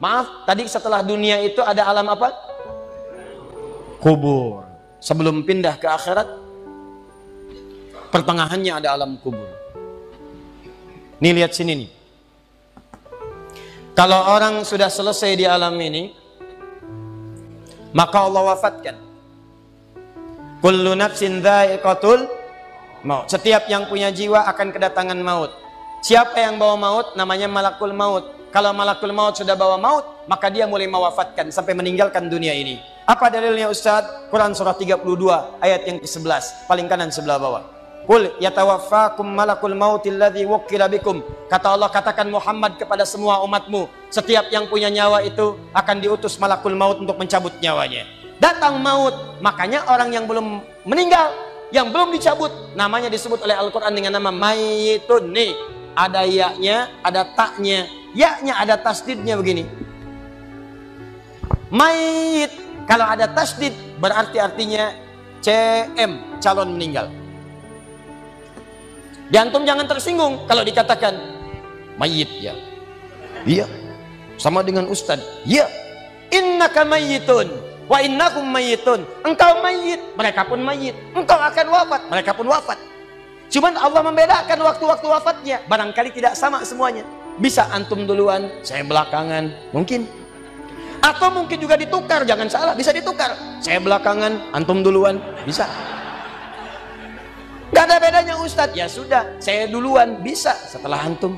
Maaf, tadi setelah dunia itu ada alam apa? Kubur. Sebelum pindah ke akhirat, pertengahannya ada alam kubur. Nih lihat sini nih. Kalau orang sudah selesai di alam ini, maka Allah wafatkan. Kullu nafsin dha'iqatul maut. Setiap yang punya jiwa akan kedatangan maut. Siapa yang bawa maut? Namanya malakul maut. Kalau malakul maut sudah bawa maut, maka dia mulai mewafatkan sampai meninggalkan dunia ini. Apa dalilnya Ustaz? Quran surah 32 ayat yang ke-11, paling kanan sebelah bawah. Qul yatawaffakum malakul mautil ladzi wukkila bikum. Kata Allah, katakan Muhammad kepada semua umatmu, setiap yang punya nyawa itu akan diutus malakul maut untuk mencabut nyawanya. Datang maut, makanya orang yang belum meninggal, yang belum dicabut, namanya disebut oleh Al-Quran dengan nama mayitun. Nih, ada ya-nya, ada taknya. Ya-nya ada tasdidnya begini. Mayit. Kalau ada tasdid berarti artinya CM, calon meninggal. Antum jangan tersinggung kalau dikatakan mayit ya. Iya. Sama dengan Ustaz. Iya. Innaka mayyitun wa innakum mayyitun. Engkau mayit, mereka pun mayit. Engkau akan wafat, mereka pun wafat. Cuman Allah membedakan waktu-waktu wafatnya. Barangkali tidak sama semuanya. Bisa antum duluan, saya belakangan, mungkin. Atau mungkin juga ditukar, jangan salah, bisa ditukar. Saya belakangan, antum duluan, bisa. Gak ada bedanya Ustadz. Ya sudah, saya duluan, bisa setelah antum.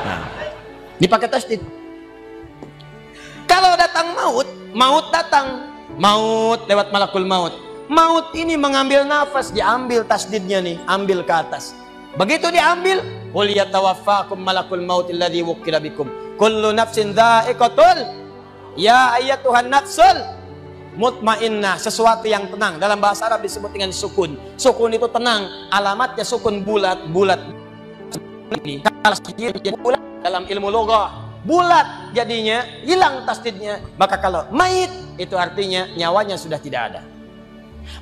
Nah, dipakai tasdid. Kalau datang maut, maut datang. Maut lewat malakul maut. Maut ini mengambil nafas, diambil tasdidnya nih, ambil ke atas. Begitu diambil, qul yatawaffakum malakul mautil ladzi wukkila bikum. Kullu nafsin dha'iqatul. Ya ayyatuhan nafsul mutmainnah, sesuatu yang tenang. Dalam bahasa Arab disebut dengan sukun. Sukun itu tenang, alamatnya sukun bulat. Ini kalau bulat dalam ilmu loghah, bulat jadinya, hilang tasdidnya. Maka kalau mayit itu artinya nyawanya sudah tidak ada.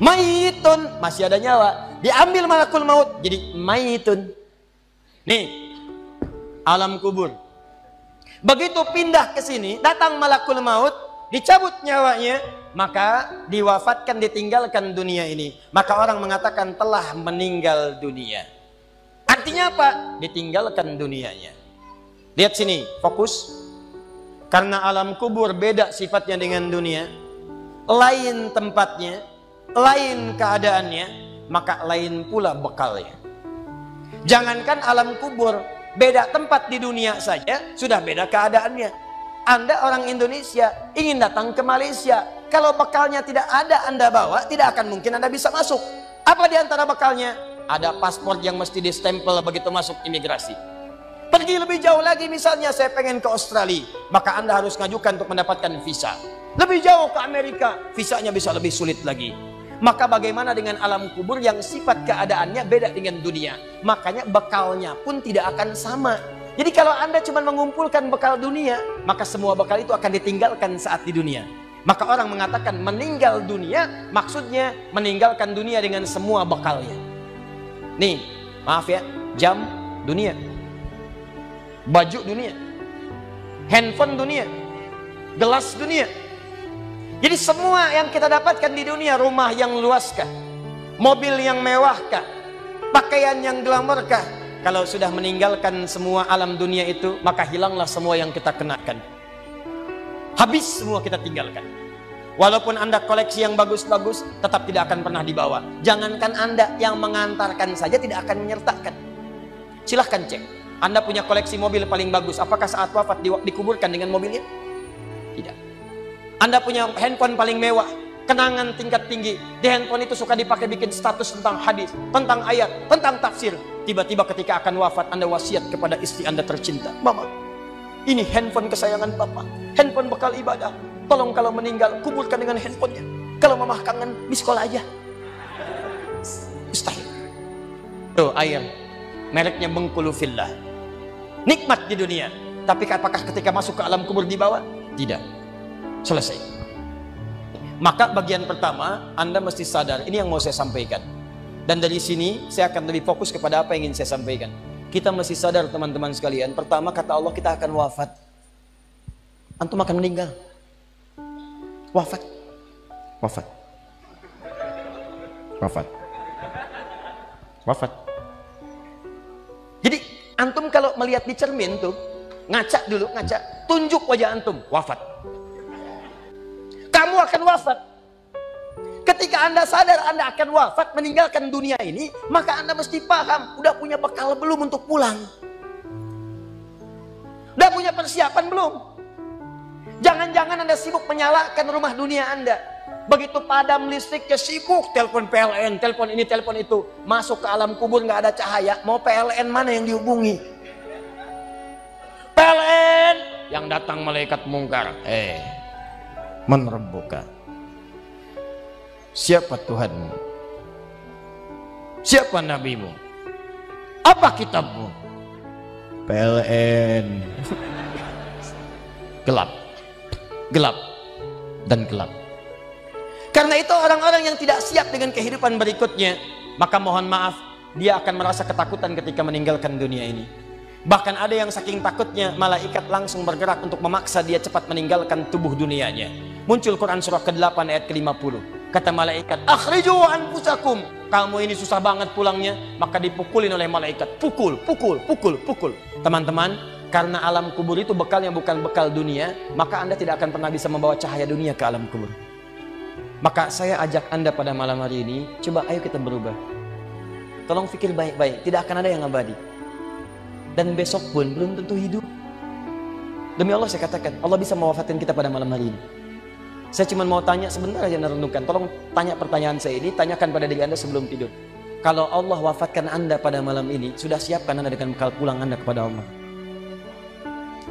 Mayitun masih ada nyawa, diambil malakul maut jadi mayitun. Nih alam kubur. Begitu pindah ke sini, datang malakul maut, dicabut nyawanya, maka diwafatkan, ditinggalkan dunia ini. Maka orang mengatakan telah meninggal dunia. Artinya apa? Ditinggalkan dunianya. Lihat sini, fokus. Karena alam kubur beda sifatnya dengan dunia, lain tempatnya, lain keadaannya, maka lain pula bekalnya. Jangankan alam kubur, beda tempat di dunia saja sudah beda keadaannya. Anda orang Indonesia ingin datang ke Malaysia, kalau bekalnya tidak ada Anda bawa, tidak akan mungkin Anda bisa masuk. Apa di antara bekalnya? Ada paspor yang mesti distempel begitu masuk imigrasi. Pergi lebih jauh lagi, misalnya saya pengen ke Australia, maka Anda harus ngajukan untuk mendapatkan visa. Lebih jauh ke Amerika, visanya bisa lebih sulit lagi. Maka bagaimana dengan alam kubur yang sifat keadaannya beda dengan dunia? Makanya bekalnya pun tidak akan sama. Jadi kalau Anda cuma mengumpulkan bekal dunia, maka semua bekal itu akan ditinggalkan saat di dunia. Maka orang mengatakan meninggal dunia, maksudnya meninggalkan dunia dengan semua bekalnya. Nih, maaf ya, jam dunia, baju dunia, handphone dunia, gelas dunia. Jadi semua yang kita dapatkan di dunia, rumah yang luaskah, mobil yang mewahkah, pakaian yang glamorkah, kalau sudah meninggalkan semua alam dunia itu, maka hilanglah semua yang kita kenakan. Habis semua kita tinggalkan. Walaupun Anda koleksi yang bagus-bagus, tetap tidak akan pernah dibawa. Jangankan Anda, yang mengantarkan saja tidak akan menyertakan. Silahkan cek. Anda punya koleksi mobil paling bagus, apakah saat wafat dikuburkan dengan mobilnya? Tidak. Anda punya handphone paling mewah, kenangan tingkat tinggi. Di handphone itu suka dipakai bikin status tentang hadis, tentang ayat, tentang tafsir. Tiba-tiba ketika akan wafat, Anda wasiat kepada istri Anda tercinta. Mama, ini handphone kesayangan Papa, handphone bekal ibadah. Tolong kalau meninggal, kuburkan dengan handphonenya. Kalau Mama kangen, di sekolah aja. Mustahil. Tuh air, mereknya Bengkulu Fillah. Nikmat di dunia. Tapi apakah ketika masuk ke alam kubur dibawa? Tidak. Selesai. Maka bagian pertama, Anda mesti sadar, ini yang mau saya sampaikan. Dan dari sini, saya akan lebih fokus kepada apa yang ingin saya sampaikan. Kita mesti sadar teman-teman sekalian, pertama kata Allah kita akan wafat. antum akan meninggal. Wafat. Wafat. Wafat. Wafat. Jadi antum kalau melihat di cermin tuh, ngaca dulu, ngaca, tunjuk wajah antum, wafat. Kamu akan wafat. Ketika Anda sadar Anda akan wafat, meninggalkan dunia ini, maka Anda mesti paham, udah punya bekal belum untuk pulang? Udah punya persiapan belum? Jangan-jangan Anda sibuk menyalakan rumah dunia Anda. Begitu padam listriknya, sibuk telepon PLN, telepon ini, telepon itu. Masuk ke alam kubur nggak ada cahaya, mau PLN mana yang dihubungi? PLN yang datang malaikat mungkar. Menerbuka. Siapa Tuhanmu? Siapa nabimu? Apa kitabmu? PLN. Gelap. Gelap dan gelap. Karena itu orang-orang yang tidak siap dengan kehidupan berikutnya, maka mohon maaf, dia akan merasa ketakutan ketika meninggalkan dunia ini. Bahkan ada yang saking takutnya, malaikat langsung bergerak untuk memaksa dia cepat meninggalkan tubuh dunianya. Muncul Quran surah ke-8 ayat ke-50. Kata malaikat, akhriju anfusakum. Kamu ini susah banget pulangnya, maka dipukulin oleh malaikat. Pukul, pukul, pukul, pukul. Teman-teman, karena alam kubur itu bekalnya bukan bekal dunia, maka Anda tidak akan pernah bisa membawa cahaya dunia ke alam kubur. Maka saya ajak Anda pada malam hari ini, coba ayo kita berubah. Tolong pikir baik-baik, tidak akan ada yang abadi. Dan besok pun belum tentu hidup. Demi Allah saya katakan, Allah bisa mewafatkan kita pada malam hari ini. Saya cuma mau tanya sebentar aja merenungkan. Tolong tanya pertanyaan saya ini, tanyakan pada diri Anda sebelum tidur. Kalau Allah wafatkan Anda pada malam ini, sudah siapkan Anda dengan bekal pulang Anda kepada Allah.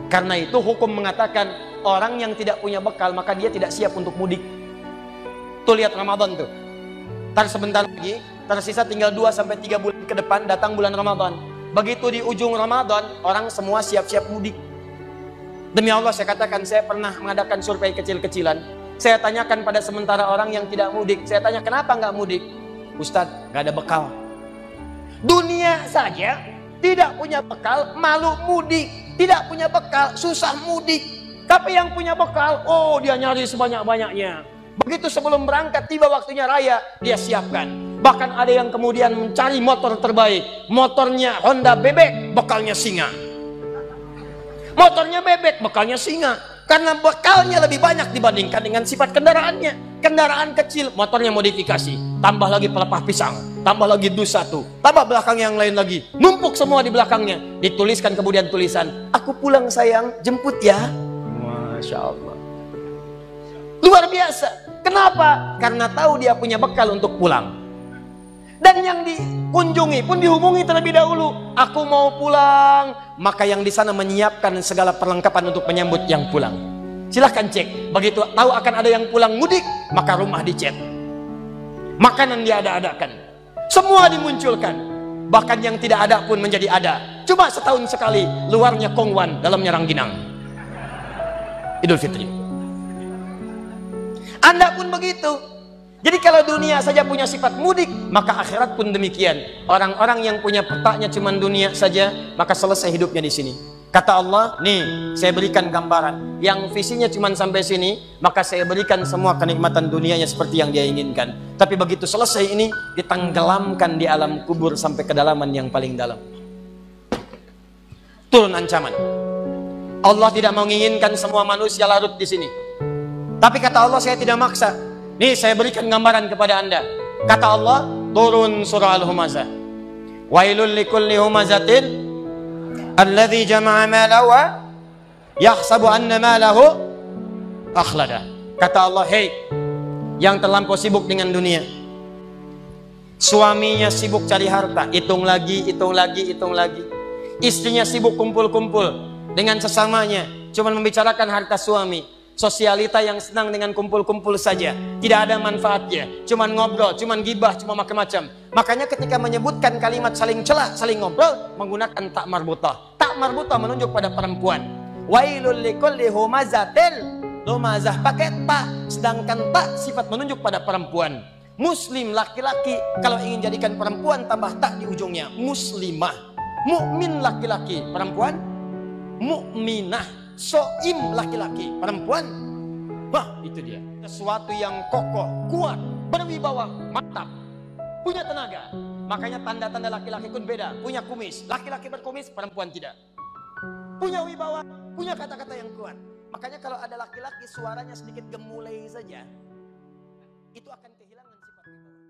Karena itu hukum mengatakan orang yang tidak punya bekal maka dia tidak siap untuk mudik. Tuh lihat Ramadan tuh. Ntar sebentar lagi, tersisa tinggal 2-3 bulan ke depan datang bulan Ramadan. Begitu di ujung Ramadan, orang semua siap-siap mudik. Demi Allah saya katakan, saya pernah mengadakan survei kecil-kecilan. Saya tanyakan pada sementara orang yang tidak mudik, saya tanya kenapa nggak mudik? Ustadz, nggak ada bekal. Dunia saja tidak punya bekal, malu mudik. Tidak punya bekal, susah mudik. Tapi yang punya bekal, oh dia nyari sebanyak-banyaknya. Begitu sebelum berangkat, tiba waktunya raya, dia siapkan. Bahkan ada yang kemudian mencari motor terbaik. Motornya Honda bebek, bekalnya singa. Motornya bebek, bekalnya singa. Karena bekalnya lebih banyak dibandingkan dengan sifat kendaraannya. Kendaraan kecil, motornya modifikasi. Tambah lagi pelepah pisang, tambah lagi dus 1, tambah belakang yang lain lagi. Numpuk semua di belakangnya. Dituliskan kemudian tulisan, aku pulang sayang, jemput ya. Masya Allah. Luar biasa. Kenapa? Karena tahu dia punya bekal untuk pulang. Dan yang dikunjungi pun dihubungi terlebih dahulu. Aku mau pulang. Maka yang di sana menyiapkan segala perlengkapan untuk menyambut yang pulang. Silahkan cek. Begitu tahu akan ada yang pulang mudik, maka rumah dicet. Makanan diada-adakan. Semua dimunculkan. Bahkan yang tidak ada pun menjadi ada. Cuma setahun sekali, luarnya kongwan, dalamnya rangginang. Idul Fitri. Anda pun begitu. Jadi kalau dunia saja punya sifat mudik, maka akhirat pun demikian. Orang-orang yang punya petaknya cuma dunia saja, maka selesai hidupnya di sini. Kata Allah, nih saya berikan gambaran. Yang visinya cuma sampai sini, maka saya berikan semua kenikmatan dunianya seperti yang dia inginkan. Tapi begitu selesai ini, ditenggelamkan di alam kubur sampai kedalaman yang paling dalam. Turun ancaman. Allah tidak menginginkan semua manusia larut di sini. Tapi kata Allah, saya tidak maksa. Nih saya berikan gambaran kepada Anda. Kata Allah, turun surah Al-Humazah. Wailul likulli humazatin alladzi jama'a malahu wa yahsabu anna malahu akhlada. Kata Allah, hei yang terlampau sibuk dengan dunia. Suaminya sibuk cari harta, hitung lagi, hitung lagi, hitung lagi. Istrinya sibuk kumpul-kumpul dengan sesamanya, cuma membicarakan harta suami. Sosialita yang senang dengan kumpul-kumpul saja, tidak ada manfaatnya, cuman ngobrol, cuman gibah, cuma macam-macam. Makanya ketika menyebutkan kalimat saling celah, saling ngobrol, menggunakan tak marbutah. Tak marbutah menunjuk pada perempuan. Wailul likulli humazatin lumazah, pakai tak, sedangkan tak sifat menunjuk pada perempuan. Muslim laki-laki, kalau ingin jadikan perempuan tambah tak di ujungnya. Muslimah. Mukmin laki-laki, perempuan mukminah. soim laki-laki. Perempuan, wah itu dia. Sesuatu yang kokoh, kuat, berwibawa, mantap, punya tenaga. Makanya tanda-tanda laki-laki pun beda. Punya kumis, laki-laki berkumis, perempuan tidak. Punya wibawa, punya kata-kata yang kuat. Makanya kalau ada laki-laki suaranya sedikit gemulai saja, itu akan kehilangan sifat wibawa.